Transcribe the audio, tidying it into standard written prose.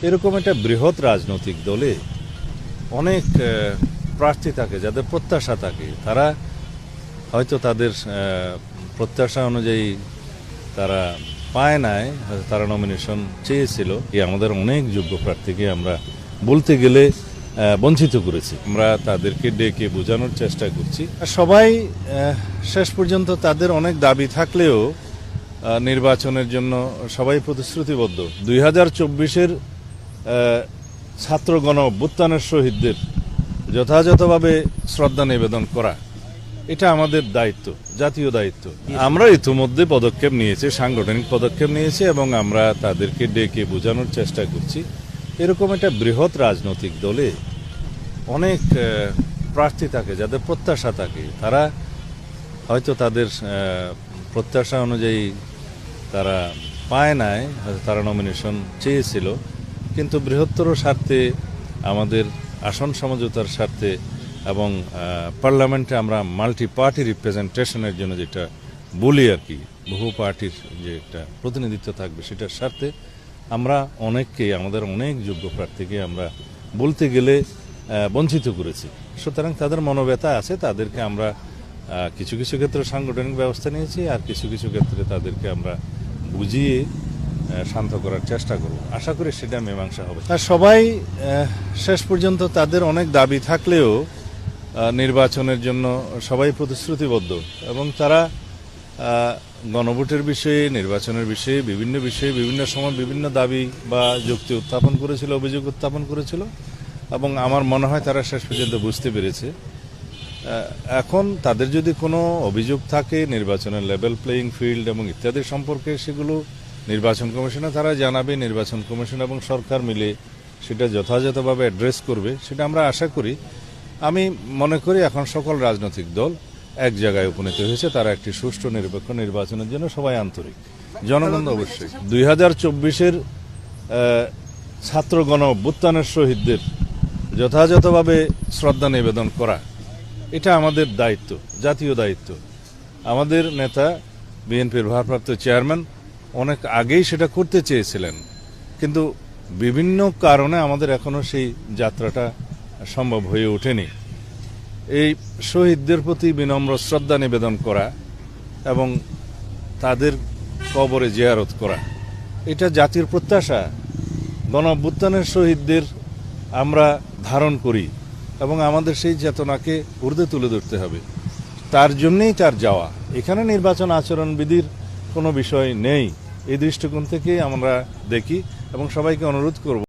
এরকম একটা বৃহৎ রাজনৈতিক দলে অনেক প্রার্থী থাকে, যাদের প্রত্যাশা থাকে, তারা হয়তো তাদের প্রত্যাশা অনুযায়ী তারা পায় নাই, তারা নমিনেশন চেয়েছিল। আমাদের অনেক যোগ্য প্রার্থীকে আমরা বলতে গেলে বঞ্চিত করেছি। আমরা তাদেরকে ডেকে বোঝানোর চেষ্টা করছি। সবাই শেষ পর্যন্ত তাদের অনেক দাবি থাকলেও নির্বাচনের জন্য সবাই প্রতিশ্রুতিবদ্ধ। 2024-এর ছাত্র গণ অভ্যুত্থানের শহীদদের যথাযথভাবে শ্রদ্ধা নিবেদন করা, এটা আমাদের দায়িত্ব, জাতীয় দায়িত্ব। আমরা ইতিমধ্যে পদক্ষেপ নিয়েছি, সাংগঠনিক পদক্ষেপ নিয়েছি, এবং আমরা তাদেরকে ডেকে বোঝানোর চেষ্টা করছি। এরকম একটা বৃহৎ রাজনৈতিক দলে অনেক প্রার্থী থাকে, যাদের প্রত্যাশা থাকে, তারা হয়তো তাদের প্রত্যাশা অনুযায়ী তারা পায় নাই, তারা নমিনেশন চেয়েছিল। কিন্তু বৃহত্তর স্বার্থে, আমাদের আসন সমঝোতার স্বার্থে এবং পার্লামেন্টে আমরা মাল্টি পার্টি রিপ্রেজেন্টেশনের জন্য যেটা বলি আর কি, বহু পার্টির যে একটা প্রতিনিধিত্ব থাকবে, সেটার স্বার্থে আমরা অনেককেই, আমাদের অনেক যোগ্য প্রার্থীকে আমরা বলতে গেলে বঞ্চিত করেছি। সুতরাং তাদের মনোব্যথা আছে, তাদেরকে আমরা কিছু কিছু ক্ষেত্রে সাংগঠনিক ব্যবস্থা নিয়েছি, আর কিছু কিছু ক্ষেত্রে তাদেরকে আমরা বুঝিয়ে শান্ত করার চেষ্টা করব। আশা করি সেটা মীমাংসা হবে। আর সবাই শেষ পর্যন্ত তাদের অনেক দাবি থাকলেও নির্বাচনের জন্য সবাই প্রতিশ্রুতিবদ্ধ, এবং তারা গণভোটের বিষয়ে, নির্বাচনের বিষয়ে, বিভিন্ন সময় বিভিন্ন দাবি বা যুক্তি উত্থাপন করেছিল, অভিযোগ উত্থাপন করেছিল, এবং আমার মনে হয় তারা শেষ পর্যন্ত বুঝতে পেরেছে। এখন তাদের যদি কোনো অভিযোগ থাকে নির্বাচনের লেভেল প্লেয়িং ফিল্ড এবং ইত্যাদি সম্পর্কে, সেগুলো নির্বাচন কমিশনে তারা জানাবে। নির্বাচন কমিশন এবং সরকার মিলে সেটা যথাযথভাবে অ্যাড্রেস করবে, সেটা আমরা আশা করি। আমি মনে করি এখন সকল রাজনৈতিক দল এক জায়গায় উপনীত হয়েছে, তারা একটি সুষ্ঠু নিরপেক্ষ নির্বাচনের জন্য সবাই আন্তরিক। জনগণ অবশ্যই 2024-এর ছাত্র গণ অভ্যুত্থানের শহীদদের যথাযথভাবে শ্রদ্ধা নিবেদন করা, এটা আমাদের দায়িত্ব, জাতীয় দায়িত্ব। আমাদের নেতা, বিএনপির ভারপ্রাপ্ত চেয়ারম্যান অনেক আগেই সেটা করতে চেয়েছিলেন, কিন্তু বিভিন্ন কারণে আমাদের এখনো সেই যাত্রাটা সম্ভব হয়ে ওঠেনি। এই শহীদদের প্রতি বিনম্র শ্রদ্ধা নিবেদন করা এবং তাদের কবরে জিয়ারত করা, এটা জাতির প্রত্যাশা। গণ অভ্যুত্থানের শহীদদের আমরা ধারণ করি, এবং আমাদের সেই চেতনাকে ঊর্ধ্বে তুলে ধরতে হবে। তার জন্যেই তার যাওয়া। এখানে নির্বাচন আচরণবিধির কোনো বিষয় নেই। এই দৃষ্টিকোণ থেকে আমরা দেখি, এবং সবাইকে অনুরোধ করব